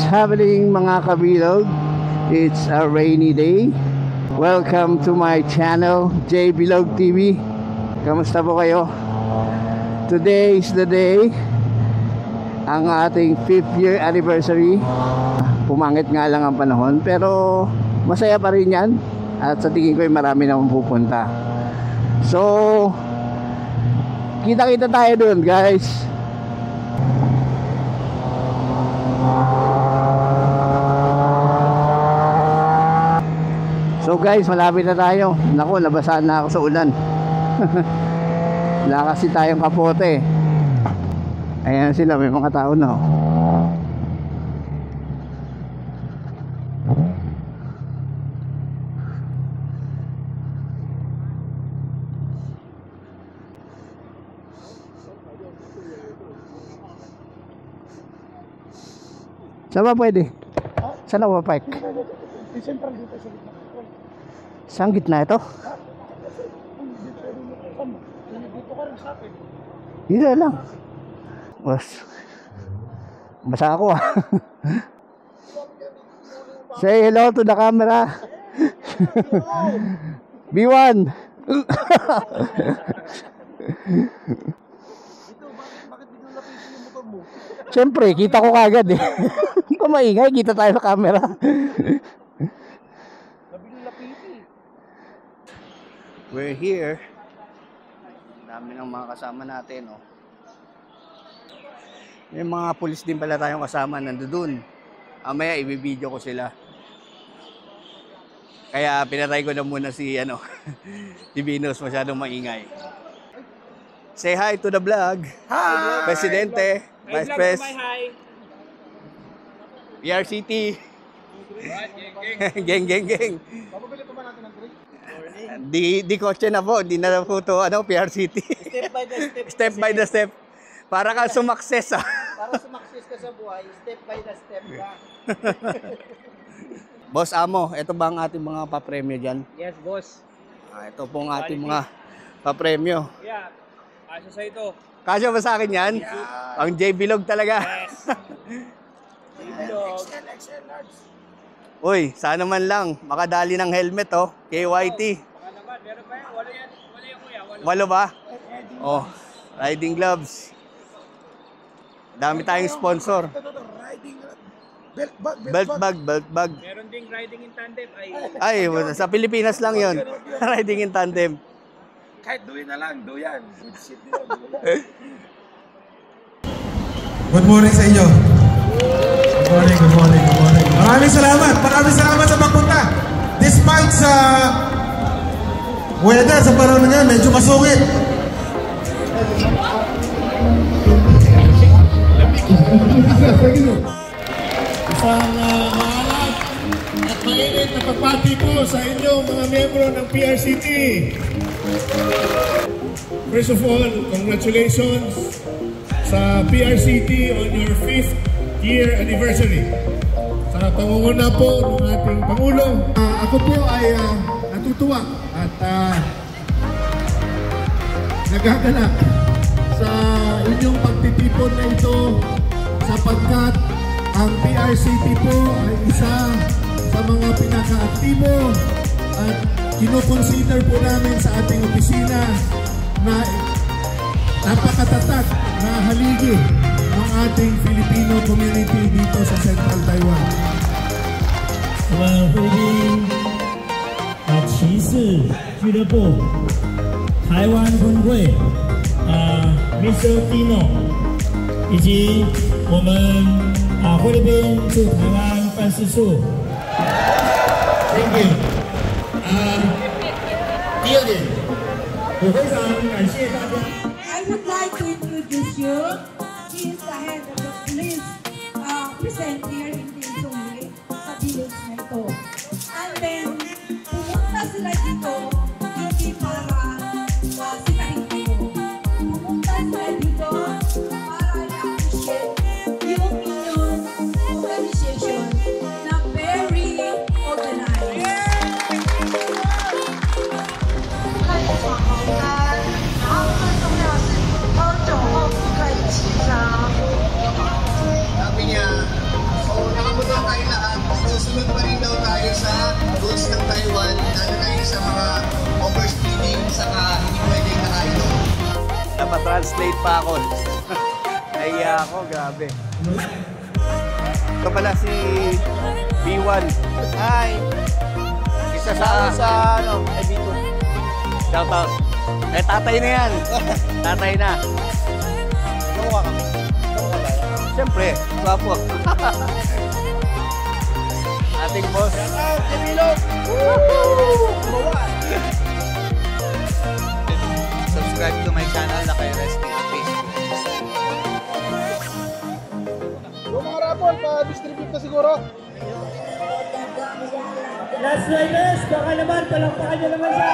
happening mga kabilog? It's a rainy day. Welcome to my channel, J Bilog TV. Kamusta po kayo? Today is the day, ang ating 5th year anniversary. Pumangit nga lang ang panahon, pero masaya pa rin yan. At sa tingin ko ay marami naman pupunta. So, kita-kita tayo dun, guys. So guys, malapit na tayo. Naku, nabasaan na ako sa ulan. Wala kasi tayong kapote. Ayan sila, may mga tao na. Saan ba pwede? Saan ako pa-park? Central dito sa gitna. Saan gitna ito? Dito ka rin sa akin. Dito lang. Basa ako ah. Say hello to the camera. B1. Siyempre, kita ko kagad eh. Kung maingay, kita tayo sa camera. We're here. Dami ng mga kasama natin, oh. May mga pulis din pala tayong kasama nandoon. Mamaya i-video ko sila. Kaya pinatay ko na muna si si Venus, masyadong maingay. Say hi to the vlog. Hi! Presidente, Vice Pres. PRCT. Geng. Papabili pa ba natin ng drink? Di kotse na po, di na po to PRCT. Step by the step. Step by the step. Para ka sumakses ah. Para sumakses ka sa buhay, step by the step ka. Boss Amo, ito ba ang ating mga papremyo dyan? Yes, boss. Ito pong ating mga papremyo. Yeah, kasya sa ito. Kasya ba sa akin yan? Yeah. Ang J Bilog talaga. Yes. XL large. Uy, sana man lang makadali ng helmet KYT. Baka naman, meron ba yan? Wala yan kuya. Walo ba? Oh, riding gloves. Dami tayong sponsor. Belt bag. Meron ding riding in tandem. Ay, sa Pilipinas lang yon. Riding in tandem. Kahit duyan na lang, duyan. Good morning sa inyo. Good morning. Maraming salamat sa pagpunta. Despite sa weather, sa panahon ngayon, medyo masungit. Isang maalat at mainit na pagpati po sa inyong mga miyembro ng PRCT. First of all, congratulations sa PRCT on your 5th year anniversary. Sa pangunguna po ng ating Pangulo, ako po ay natutuwa at nagagalak sa inyong pagtitipon na ito sapagkat ang PRCT po ay isa sa mga pinaka-aktibo at kinoconsider po namin sa ating opisina na napakatatak na haligi ng ating Filipino community dito sa Central Taiwan. 我们会宾骑士俱乐部台湾分会Mr. Dino 以及我们菲律宾驻台湾办事处 Thank you 第二点我非常感谢大家 I would like to introduce you. He is the head of the police present here in Tinsongwe sa village na ito. And then, pumunta sila dito, hindi para sinahin kayo. Pumunta sila dito para i-appreciate yung inyong organization na very organized. 然后最重要是喝酒后不可以骑车。Sabi niya, so Translate pa ako. Nahiya ako, grabe. Ito pala si B1. Hi! Isa sa ano, B2. Shout out. Eh, tatay na yan. Tatay na. Kamuha kami. Kamuha ba? Siyempre, guwapo. Ating boss. Shout out, Emilio! Subscribe to my channel na kay Resty on Facebook. Yung mga rapol, pa-distribute na siguro. Last riders, baka naman, palakpakan nyo naman siya.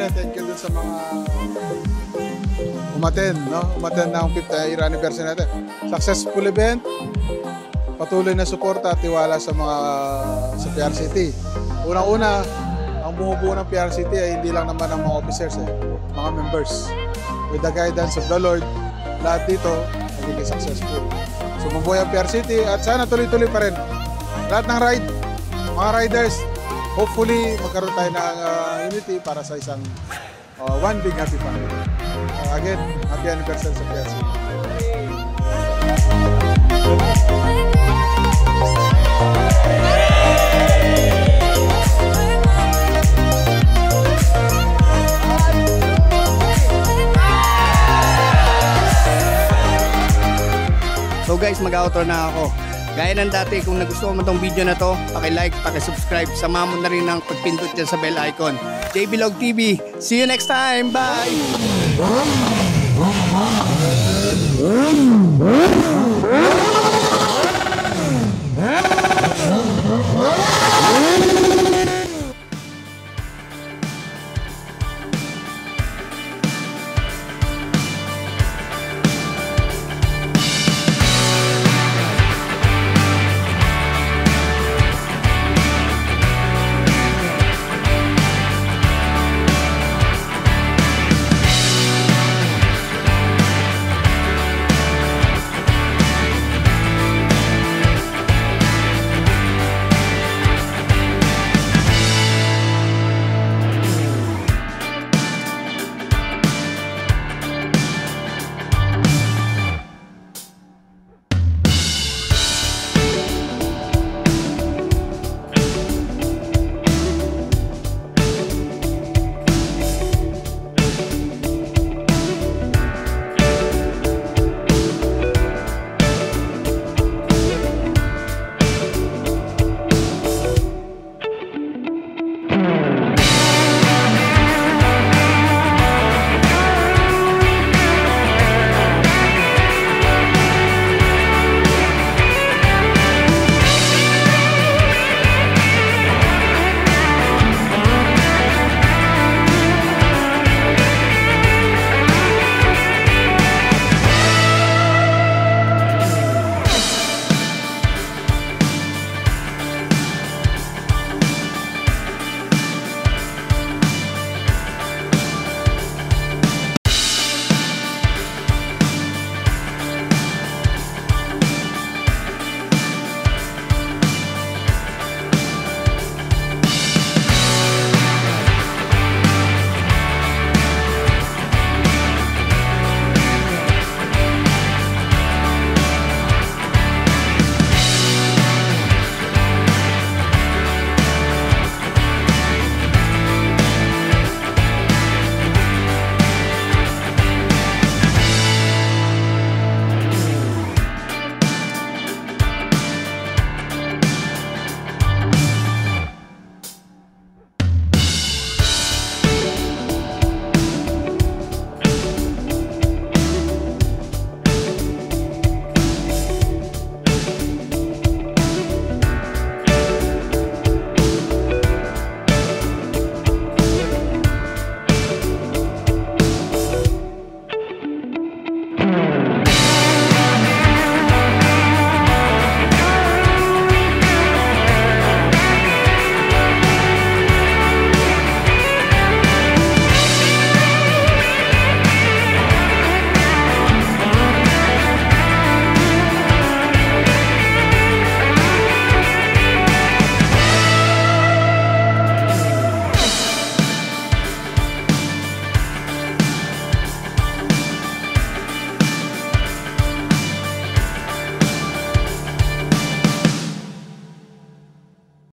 Thank you dun sa mga umaten ng 5th year anniversary natin. Successful event, patuloy na suporta at tiwala sa mga sa PRCT. Unang-una, ang bumubuo ng PRCT ay hindi lang naman ang mga officers, mga members. With the guidance of the Lord, lahat dito nagiging successful. So mabuhay ang PRCT at sana tuloy-tuloy pa rin. Lahat ng ride, mga riders, hopefully magkaroon tayo ng unity para sa isang one big happy family. Again, happy anniversary sa PRCT. So guys, mag-outro na ako. Gaya ng dati, kung nagustuhan mo tong video na to, paki-like, paki-subscribe, sama mo na rin ang pagpindot dyan sa bell icon. J Bilog TV, see you next time, bye! Yeah.